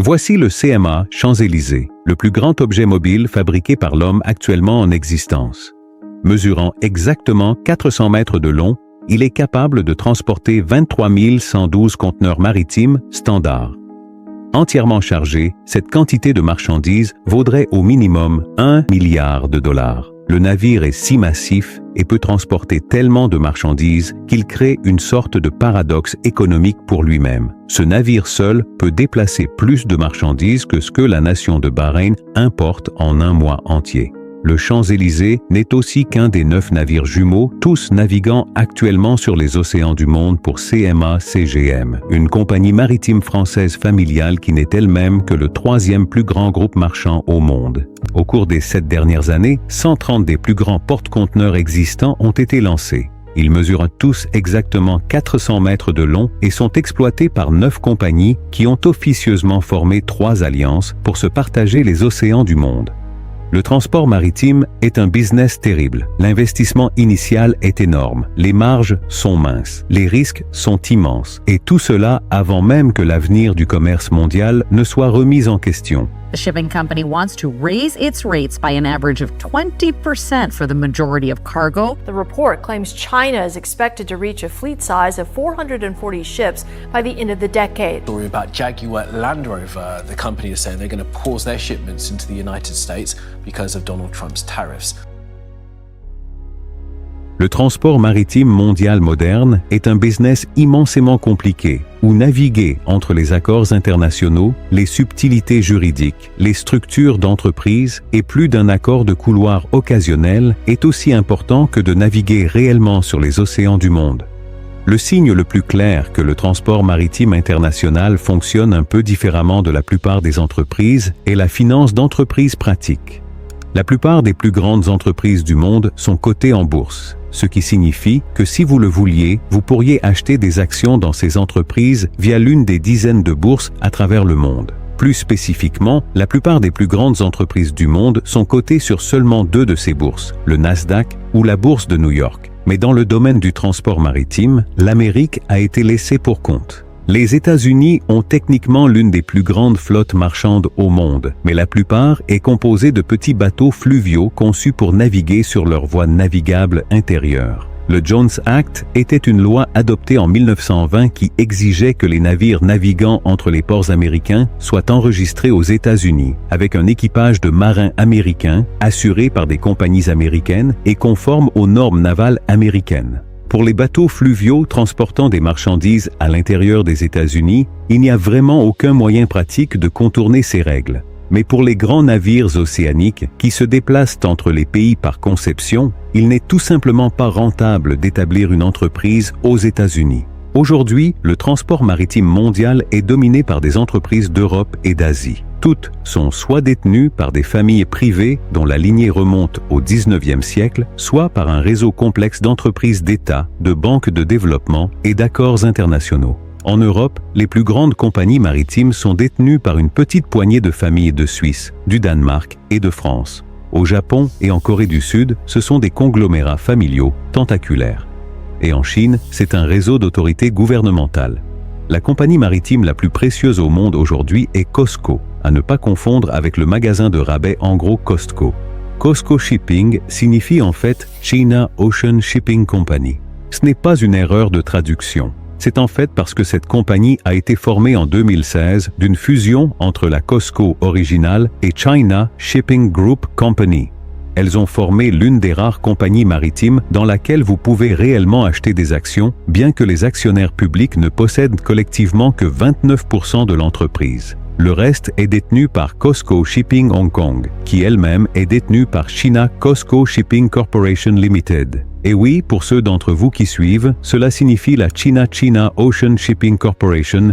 Voici le CMA Champs-Élysées, le plus grand objet mobile fabriqué par l'homme actuellement en existence. Mesurant exactement 400 mètres de long, il est capable de transporter 23 112 conteneurs maritimes standards. Entièrement chargé, cette quantité de marchandises vaudrait au minimum 1 milliard de dollars. Le navire est si massif et peut transporter tellement de marchandises qu'il crée une sorte de paradoxe économique pour lui-même. Ce navire seul peut déplacer plus de marchandises que ce que la nation de Bahreïn importe en un mois entier. Le Champs-Élysées n'est aussi qu'un des 9 navires jumeaux, tous naviguant actuellement sur les océans du monde pour CMA-CGM, une compagnie maritime française familiale qui n'est elle-même que le 3e plus grand groupe marchand au monde. Au cours des 7 dernières années, 130 des plus grands porte-conteneurs existants ont été lancés. Ils mesurent tous exactement 400 mètres de long et sont exploités par 9 compagnies qui ont officieusement formé 3 alliances pour se partager les océans du monde. Le transport maritime est un business terrible. L'investissement initial est énorme, les marges sont minces, les risques sont immenses, et tout cela avant même que l'avenir du commerce mondial ne soit remis en question. The shipping company wants to raise its rates by an average of 20% for the majority of cargo. The report claims China is expected to reach a fleet size of 440 ships by the end of the decade. Story about Jaguar Land Rover, the company is saying they're going to pause their shipments into the United States because of Donald Trump's tariffs. Le transport maritime mondial moderne est un business immensément compliqué, où naviguer entre les accords internationaux, les subtilités juridiques, les structures d'entreprise et plus d'un accord de couloir occasionnel est aussi important que de naviguer réellement sur les océans du monde. Le signe le plus clair que le transport maritime international fonctionne un peu différemment de la plupart des entreprises est la finance d'entreprise pratique. La plupart des plus grandes entreprises du monde sont cotées en bourse, ce qui signifie que si vous le vouliez, vous pourriez acheter des actions dans ces entreprises via l'une des dizaines de bourses à travers le monde. Plus spécifiquement, la plupart des plus grandes entreprises du monde sont cotées sur seulement 2 de ces bourses, le Nasdaq ou la bourse de New York. Mais dans le domaine du transport maritime, l'Amérique a été laissée pour compte. Les États-Unis ont techniquement l'une des plus grandes flottes marchandes au monde, mais la plupart est composée de petits bateaux fluviaux conçus pour naviguer sur leurs voies navigables intérieures. Le Jones Act était une loi adoptée en 1920 qui exigeait que les navires naviguant entre les ports américains soient enregistrés aux États-Unis, avec un équipage de marins américains, assuré par des compagnies américaines et conforme aux normes navales américaines. Pour les bateaux fluviaux transportant des marchandises à l'intérieur des États-Unis, il n'y a vraiment aucun moyen pratique de contourner ces règles. Mais pour les grands navires océaniques qui se déplacent entre les pays par conception, il n'est tout simplement pas rentable d'établir une entreprise aux États-Unis. Aujourd'hui, le transport maritime mondial est dominé par des entreprises d'Europe et d'Asie. Toutes sont soit détenues par des familles privées dont la lignée remonte au 19e siècle, soit par un réseau complexe d'entreprises d'État, de banques de développement et d'accords internationaux. En Europe, les plus grandes compagnies maritimes sont détenues par une petite poignée de familles de Suisse, du Danemark et de France. Au Japon et en Corée du Sud, ce sont des conglomérats familiaux tentaculaires. Et en Chine, c'est un réseau d'autorités gouvernementales. La compagnie maritime la plus précieuse au monde aujourd'hui est COSCO, à ne pas confondre avec le magasin de rabais en gros Costco. COSCO Shipping signifie en fait China Ocean Shipping Company. Ce n'est pas une erreur de traduction. C'est en fait parce que cette compagnie a été formée en 2016 d'une fusion entre la COSCO originale et China Shipping Group Company. Elles ont formé l'une des rares compagnies maritimes dans laquelle vous pouvez réellement acheter des actions, bien que les actionnaires publics ne possèdent collectivement que 29% de l'entreprise. Le reste est détenu par COSCO Shipping Hong Kong, qui elle-même est détenue par China COSCO Shipping Corporation Limited. Et oui, pour ceux d'entre vous qui suivent, cela signifie la China Ocean Shipping Corporation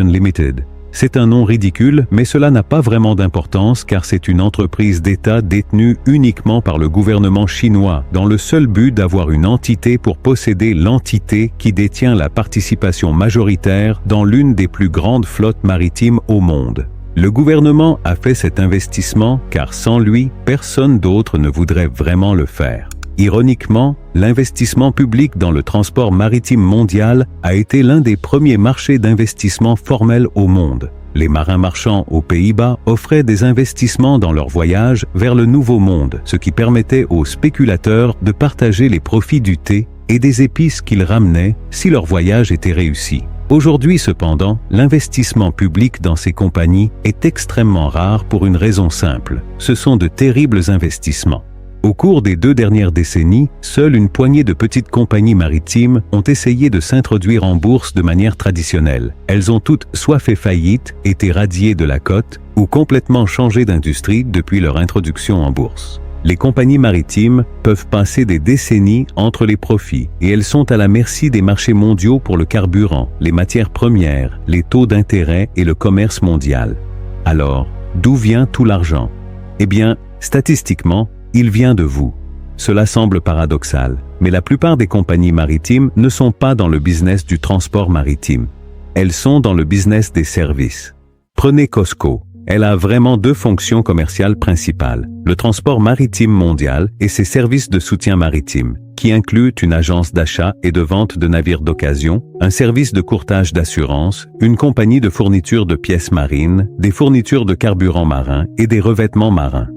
Limited. C'est un nom ridicule, mais cela n'a pas vraiment d'importance car c'est une entreprise d'État détenue uniquement par le gouvernement chinois, dans le seul but d'avoir une entité pour posséder l'entité qui détient la participation majoritaire dans l'une des plus grandes flottes maritimes au monde. Le gouvernement a fait cet investissement car sans lui, personne d'autre ne voudrait vraiment le faire. Ironiquement, l'investissement public dans le transport maritime mondial a été l'un des premiers marchés d'investissement formels au monde. Les marins marchands aux Pays-Bas offraient des investissements dans leur voyage vers le Nouveau Monde, ce qui permettait aux spéculateurs de partager les profits du thé et des épices qu'ils ramenaient si leur voyage était réussi. Aujourd'hui cependant, l'investissement public dans ces compagnies est extrêmement rare pour une raison simple. Ce sont de terribles investissements. Au cours des 2 dernières décennies, seule une poignée de petites compagnies maritimes ont essayé de s'introduire en bourse de manière traditionnelle. Elles ont toutes soit fait faillite, été radiées de la cote, ou complètement changé d'industrie depuis leur introduction en bourse. Les compagnies maritimes peuvent passer des décennies entre les profits et elles sont à la merci des marchés mondiaux pour le carburant, les matières premières, les taux d'intérêt et le commerce mondial. Alors, d'où vient tout l'argent? Eh bien, statistiquement, il vient de vous. Cela semble paradoxal, mais la plupart des compagnies maritimes ne sont pas dans le business du transport maritime. Elles sont dans le business des services. Prenez Costco. Elle a vraiment 2 fonctions commerciales principales, le transport maritime mondial et ses services de soutien maritime, qui incluent une agence d'achat et de vente de navires d'occasion, un service de courtage d'assurance, une compagnie de fourniture de pièces marines, des fournitures de carburant marin et des revêtements marins.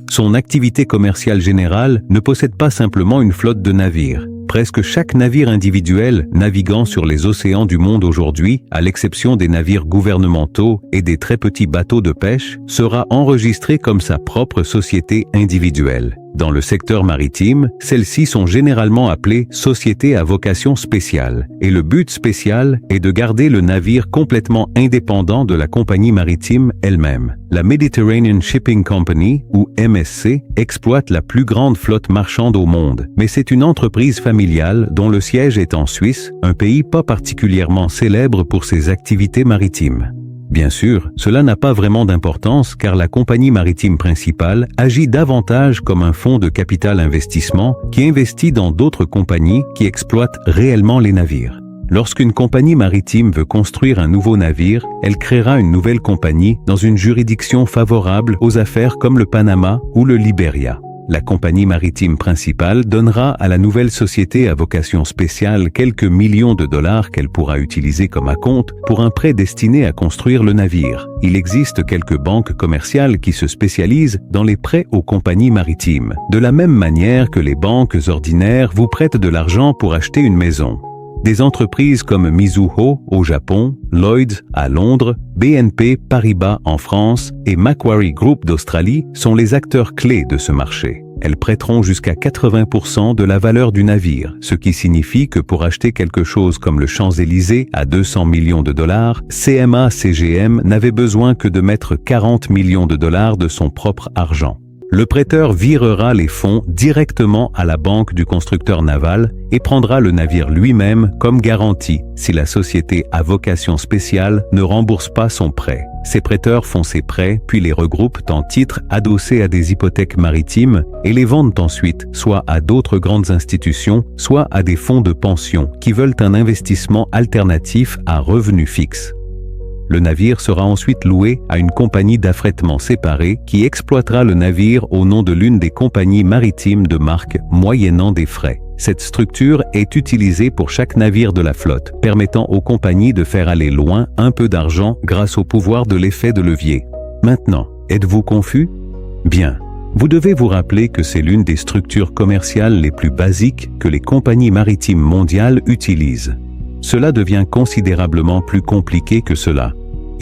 Son activité commerciale générale ne possède pas simplement une flotte de navires. Presque chaque navire individuel naviguant sur les océans du monde aujourd'hui, à l'exception des navires gouvernementaux et des très petits bateaux de pêche, sera enregistré comme sa propre société individuelle. Dans le secteur maritime, celles-ci sont généralement appelées sociétés à vocation spéciale, et le but spécial est de garder le navire complètement indépendant de la compagnie maritime elle-même. La Mediterranean Shipping Company, ou MSC, exploite la plus grande flotte marchande au monde, mais c'est une entreprise familiale dont le siège est en Suisse, un pays pas particulièrement célèbre pour ses activités maritimes. Bien sûr, cela n'a pas vraiment d'importance car la compagnie maritime principale agit davantage comme un fonds de capital investissement qui investit dans d'autres compagnies qui exploitent réellement les navires. Lorsqu'une compagnie maritime veut construire un nouveau navire, elle créera une nouvelle compagnie dans une juridiction favorable aux affaires comme le Panama ou le Liberia. La compagnie maritime principale donnera à la nouvelle société à vocation spéciale quelques millions de dollars qu'elle pourra utiliser comme acompte pour un prêt destiné à construire le navire. Il existe quelques banques commerciales qui se spécialisent dans les prêts aux compagnies maritimes, de la même manière que les banques ordinaires vous prêtent de l'argent pour acheter une maison. Des entreprises comme Mizuho au Japon, Lloyds à Londres, BNP Paribas en France et Macquarie Group d'Australie sont les acteurs clés de ce marché. Elles prêteront jusqu'à 80% de la valeur du navire, ce qui signifie que pour acheter quelque chose comme le Champs-Élysées à 200 millions de dollars, CMA-CGM n'avait besoin que de mettre 40 millions de dollars de son propre argent. Le prêteur virera les fonds directement à la banque du constructeur naval et prendra le navire lui-même comme garantie si la société à vocation spéciale ne rembourse pas son prêt. Ces prêteurs font ces prêts puis les regroupent en titres adossés à des hypothèques maritimes et les vendent ensuite soit à d'autres grandes institutions, soit à des fonds de pension qui veulent un investissement alternatif à revenu fixe. Le navire sera ensuite loué à une compagnie d'affrètement séparée qui exploitera le navire au nom de l'une des compagnies maritimes de marque moyennant des frais. Cette structure est utilisée pour chaque navire de la flotte, permettant aux compagnies de faire aller loin un peu d'argent grâce au pouvoir de l'effet de levier. Maintenant, êtes-vous confus? Bien. Vous devez vous rappeler que c'est l'une des structures commerciales les plus basiques que les compagnies maritimes mondiales utilisent. Cela devient considérablement plus compliqué que cela.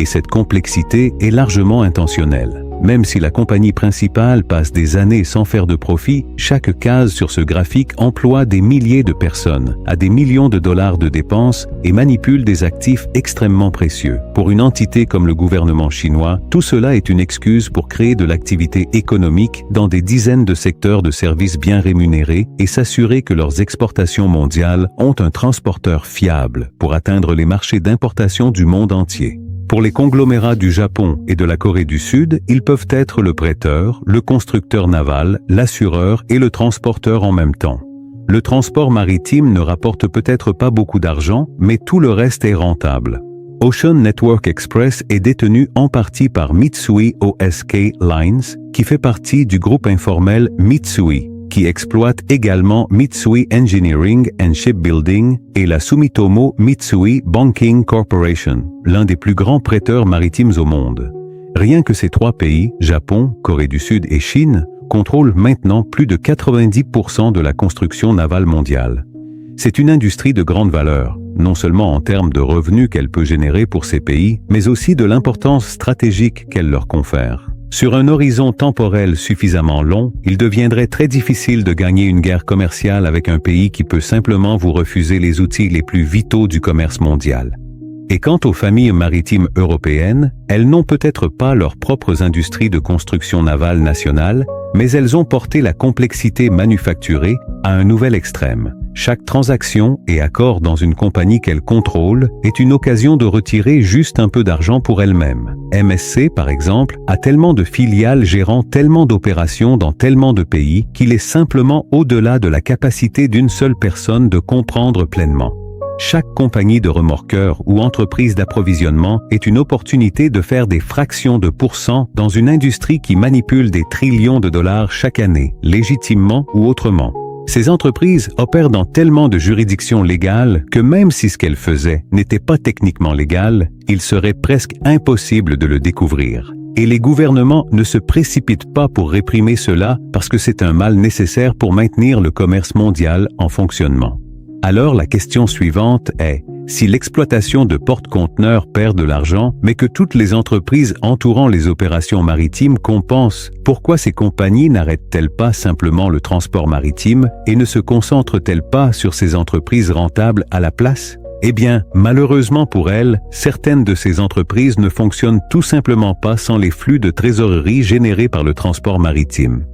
Et cette complexité est largement intentionnelle. Même si la compagnie principale passe des années sans faire de profit, chaque case sur ce graphique emploie des milliers de personnes, a des millions de dollars de dépenses et manipule des actifs extrêmement précieux. Pour une entité comme le gouvernement chinois, tout cela est une excuse pour créer de l'activité économique dans des dizaines de secteurs de services bien rémunérés et s'assurer que leurs exportations mondiales ont un transporteur fiable pour atteindre les marchés d'importation du monde entier. Pour les conglomérats du Japon et de la Corée du Sud, ils peuvent être le prêteur, le constructeur naval, l'assureur et le transporteur en même temps. Le transport maritime ne rapporte peut-être pas beaucoup d'argent, mais tout le reste est rentable. Ocean Network Express est détenu en partie par Mitsui O.S.K. Lines, qui fait partie du groupe informel Mitsui. qui exploite également Mitsui Engineering and Shipbuilding et la Sumitomo Mitsui Banking Corporation, l'un des plus grands prêteurs maritimes au monde. Rien que ces 3 pays, Japon, Corée du Sud et Chine, contrôlent maintenant plus de 90% de la construction navale mondiale. C'est une industrie de grande valeur, non seulement en termes de revenus qu'elle peut générer pour ces pays, mais aussi de l'importance stratégique qu'elle leur confère. Sur un horizon temporel suffisamment long, il deviendrait très difficile de gagner une guerre commerciale avec un pays qui peut simplement vous refuser les outils les plus vitaux du commerce mondial. Et quant aux familles maritimes européennes, elles n'ont peut-être pas leurs propres industries de construction navale nationale, mais elles ont porté la complexité manufacturée à un nouvel extrême. Chaque transaction et accord dans une compagnie qu'elle contrôle est une occasion de retirer juste un peu d'argent pour elle-même. MSC, par exemple, a tellement de filiales gérant tellement d'opérations dans tellement de pays qu'il est simplement au-delà de la capacité d'une seule personne de comprendre pleinement. Chaque compagnie de remorqueurs ou entreprise d'approvisionnement est une opportunité de faire des fractions de pourcents dans une industrie qui manipule des trillions de dollars chaque année, légitimement ou autrement. Ces entreprises opèrent dans tellement de juridictions légales que même si ce qu'elles faisaient n'était pas techniquement légal, il serait presque impossible de le découvrir. Et les gouvernements ne se précipitent pas pour réprimer cela parce que c'est un mal nécessaire pour maintenir le commerce mondial en fonctionnement. Alors la question suivante est, si l'exploitation de porte-conteneurs perd de l'argent, mais que toutes les entreprises entourant les opérations maritimes compensent, pourquoi ces compagnies n'arrêtent-elles pas simplement le transport maritime et ne se concentrent-elles pas sur ces entreprises rentables à la place? Eh bien, malheureusement pour elles, certaines de ces entreprises ne fonctionnent tout simplement pas sans les flux de trésorerie générés par le transport maritime.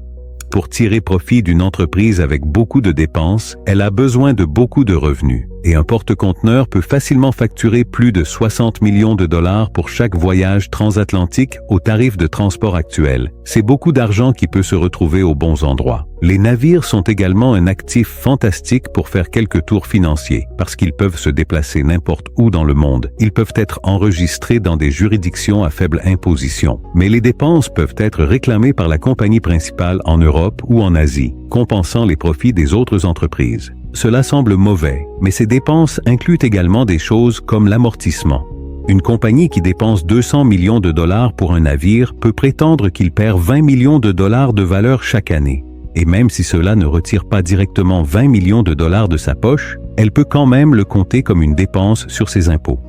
Pour tirer profit d'une entreprise avec beaucoup de dépenses, elle a besoin de beaucoup de revenus. Et un porte-conteneur peut facilement facturer plus de 60 millions de dollars pour chaque voyage transatlantique au tarif de transport actuel. C'est beaucoup d'argent qui peut se retrouver aux bons endroits. Les navires sont également un actif fantastique pour faire quelques tours financiers, parce qu'ils peuvent se déplacer n'importe où dans le monde. Ils peuvent être enregistrés dans des juridictions à faible imposition. Mais les dépenses peuvent être réclamées par la compagnie principale en Europe ou en Asie, compensant les profits des autres entreprises. Cela semble mauvais, mais ces dépenses incluent également des choses comme l'amortissement. Une compagnie qui dépense 200 millions de dollars pour un navire peut prétendre qu'il perd 20 millions de dollars de valeur chaque année. Et même si cela ne retire pas directement 20 millions de dollars de sa poche, elle peut quand même le compter comme une dépense sur ses impôts.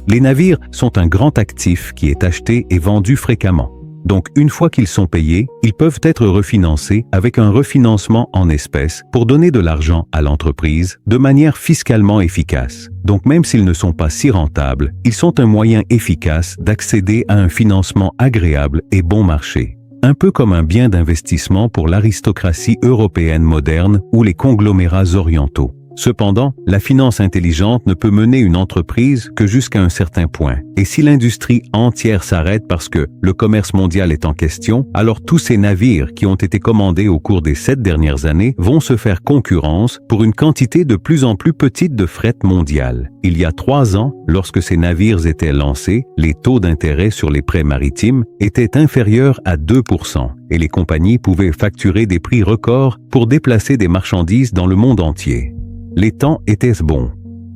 Les navires sont un grand actif qui est acheté et vendu fréquemment. Donc, une fois qu'ils sont payés, ils peuvent être refinancés avec un refinancement en espèces pour donner de l'argent à l'entreprise de manière fiscalement efficace. Donc, même s'ils ne sont pas si rentables, ils sont un moyen efficace d'accéder à un financement agréable et bon marché. Un peu comme un bien d'investissement pour l'aristocratie européenne moderne ou les conglomérats orientaux. Cependant, la finance intelligente ne peut mener une entreprise que jusqu'à un certain point. Et si l'industrie entière s'arrête parce que le commerce mondial est en question, alors tous ces navires qui ont été commandés au cours des 7 dernières années vont se faire concurrence pour une quantité de plus en plus petite de fret mondial. Il y a 3 ans, lorsque ces navires étaient lancés, les taux d'intérêt sur les prêts maritimes étaient inférieurs à 2%, et les compagnies pouvaient facturer des prix records pour déplacer des marchandises dans le monde entier. Les temps étaient bons.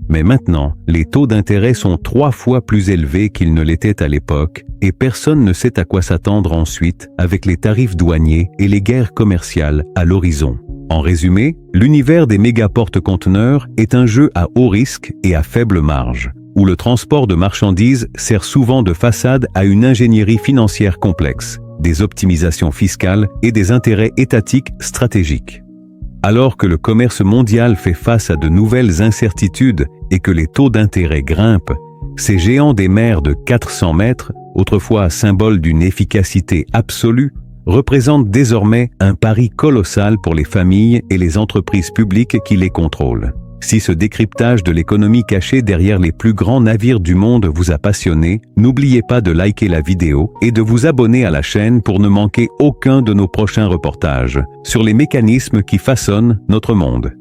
Mais maintenant, les taux d'intérêt sont 3 fois plus élevés qu'ils ne l'étaient à l'époque, et personne ne sait à quoi s'attendre ensuite avec les tarifs douaniers et les guerres commerciales à l'horizon. En résumé, l'univers des méga-porte-conteneurs est un jeu à haut risque et à faible marge, où le transport de marchandises sert souvent de façade à une ingénierie financière complexe, des optimisations fiscales et des intérêts étatiques stratégiques. Alors que le commerce mondial fait face à de nouvelles incertitudes et que les taux d'intérêt grimpent, ces géants des mers de 400 mètres, autrefois symbole d'une efficacité absolue, représentent désormais un pari colossal pour les familles et les entreprises publiques qui les contrôlent. Si ce décryptage de l'économie cachée derrière les plus grands navires du monde vous a passionné, n'oubliez pas de liker la vidéo et de vous abonner à la chaîne pour ne manquer aucun de nos prochains reportages sur les mécanismes qui façonnent notre monde.